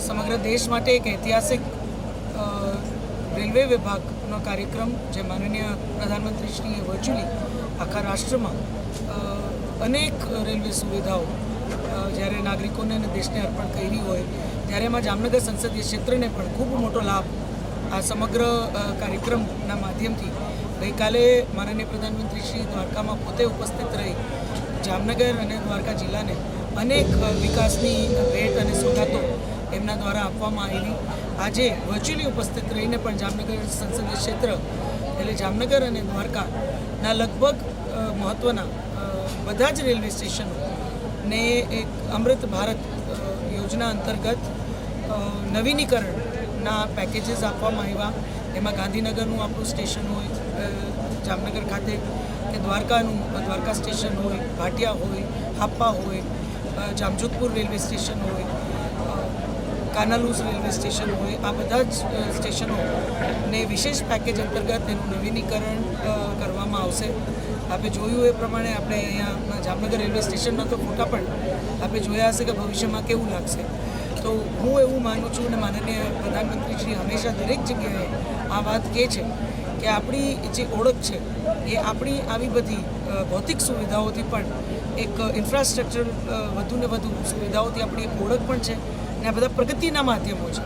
સમગ્ર દેશ માટે એક ઐતિહાસિક રેલવે વિભાગનો કાર્યક્રમ જે માનનીય પ્રધાનમંત્રીશ્રીએ વર્ચ્યુઅલી આખા રાષ્ટ્રમાં અનેક રેલવે સુવિધાઓ જ્યારે નાગરિકોને અને દેશને અર્પણ કરી હોય ત્યારે એમાં જામનગર સંસદીય ક્ષેત્રને પણ ખૂબ મોટો લાભ આ સમગ્ર કાર્યક્રમના માધ્યમથી ગઈકાલે માનનીય પ્રધાનમંત્રીશ્રી દ્વારકામાં પોતે ઉપસ્થિત રહી જામનગર અને દ્વારકા જિલ્લાને અનેક વિકાસની ભેટ અને સોગાતો એમના દ્વારા આપવામાં આવી. આજે વર્ચ્યુઅલી ઉપસ્થિત રહીને પણ જામનગર સંસદીય ક્ષેત્ર એટલે જામનગર અને દ્વારકાના લગભગ મહત્ત્વના બધા જ રેલવે સ્ટેશનો ને એક અમૃત ભારત યોજના અંતર્ગત નવીનીકરણના પેકેજીસ આપવામાં આવ્યા. એમાં ગાંધીનગરનું આપણું સ્ટેશન હોય જામનગર ખાતે કે દ્વારકા સ્ટેશન હોય, ભાટિયા હોય, હાપા હોય, જામજોધપુર રેલવે સ્ટેશન હોય, કાનાલુસ રેલવે સ્ટેશન હોય, આ બધા જ સ્ટેશનોને વિશેષ પેકેજ અંતર્ગત એનું નવીનીકરણ કરવામાં આવશે. આપણે જોયું એ પ્રમાણે આપણે અહીંયા જામનગર રેલવે સ્ટેશનના તો ફોટા પણ આપણે જોયા હશે કે ભવિષ્યમાં કેવું લાગશે. તો હું એવું માનું છું અને માનનીય પ્રધાનમંત્રીશ્રી હંમેશા દરેક જગ્યાએ આ વાત કહે છે કે આપણી જે ઓળખ છે એ આપણી આવી બધી ભૌતિક સુવિધાઓથી પણ એક ઇન્ફ્રાસ્ટ્રક્ચર વધુને વધુ સુવિધાઓથી આપણી એક ઓળખ પણ છે અને આ બધા પ્રગતિના માધ્યમો છે.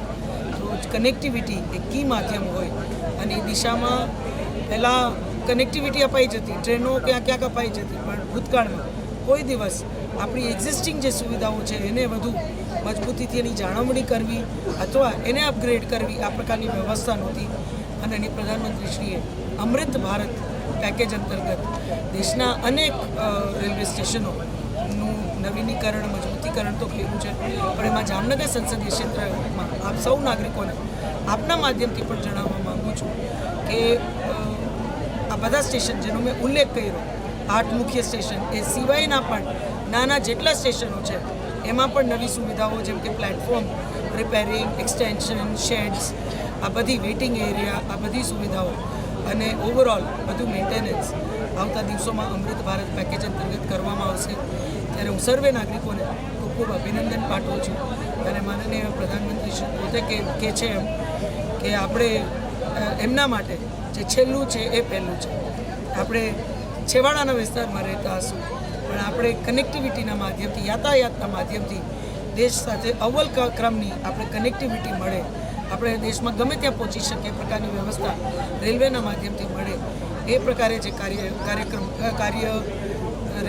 તો કનેક્ટિવિટી એક કી માધ્યમ હોય અને એ દિશામાં પહેલાં કનેક્ટિવિટી અપાઈ જતી, ટ્રેનો ક્યાંક અપાઈ જતી, પણ ભૂતકાળમાં કોઈ દિવસ આપણી એક્ઝિસ્ટિંગ જે સુવિધાઓ છે એને વધુ મજબૂતીથી એની જાળવણી કરવી અથવા એને અપગ્રેડ કરવી આ પ્રકારની વ્યવસ્થા નહોતી. અને એની પ્રધાનમંત્રીશ્રીએ અમૃત ભારત પેકેજ અંતર્ગત દેશના અનેક રેલવે સ્ટેશનોનું નવીનીકરણ મજબૂતીકરણ તો કર્યું છે, પણ એમાં જામનગર સંસદીય ક્ષેત્રમાં આપ સૌ નાગરિકોને આપના માધ્યમથી પણ જણાવવા માગું છું કે આ બધા સ્ટેશન જેનો મેં ઉલ્લેખ કર્યો 8 મુખ્ય સ્ટેશન એ સિવાયના પણ નાના જેટલા સ્ટેશનો છે એમાં પણ નવી સુવિધાઓ જેમ કે પ્લેટફોર્મ રિપેરિંગ, એક્સટેન્શન, શેડ્સ, આ બધી વેઇટિંગ એરિયા, આ બધી સુવિધાઓ અને ઓવરઓલ બધું મેન્ટેનન્સ આવતા દિવસોમાં અમૃત ભારત પેકેજ અંતર્ગત કરવામાં આવશે. ત્યારે હું સર્વે નાગરિકોને ખૂબ ખૂબ અભિનંદન પાઠવું છું. અને માનનીય પ્રધાનમંત્રી પોતે કહે છે એમ કે આપણે એમના માટે જે છેલ્લું છે એ પહેલું છે. આપણે છેવાડાના વિસ્તારમાં રહેતા હશું પણ આપણે કનેક્ટિવિટીના માધ્યમથી, યાતાયાતના માધ્યમથી દેશ સાથે અવ્વલ ક્રમની આપણે કનેક્ટિવિટી મળે, આપણે દેશમાં ગમે ત્યાં પહોંચી શકીએ પ્રકારની વ્યવસ્થા રેલવેના માધ્યમથી મળે એ પ્રકારે જે કાર્ય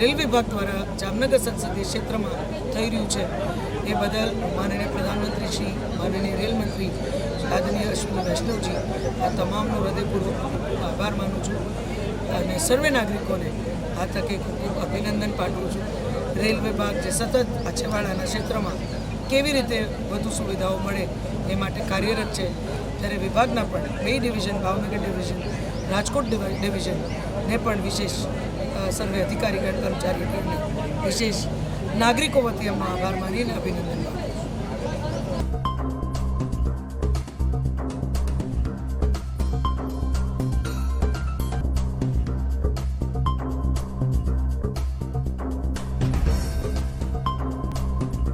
રેલ વિભાગ દ્વારા જામનગર સંસદીય ક્ષેત્રમાં થઈ રહ્યું છે એ બદલ માનનીય પ્રધાનમંત્રીશ્રી, માનનીય રેલમંત્રી આદરણીય અશ્વિની વૈષ્ણવજી આ તમામનો હૃદયપૂર્વક આભાર માનું છું અને સર્વે નાગરિકોને આ તકે ખૂબ ખૂબ અભિનંદન પાઠવું છું. રેલ વિભાગ જે સતત આ છેવાડાના ક્ષેત્રમાં કેવી રીતે વધુ સુવિધાઓ મળે એ માટે કાર્યરત છે, ત્યારે વિભાગના પણ 2 ડિવિઝન, ભાવનગર ડિવિઝન, રાજકોટ ડિવિઝનને પણ વિશેષ સર્વે અધિકારીગણ કર્મચારીઓને વિશેષ નાગરિકો વતી આભાર માનીને અભિનંદન.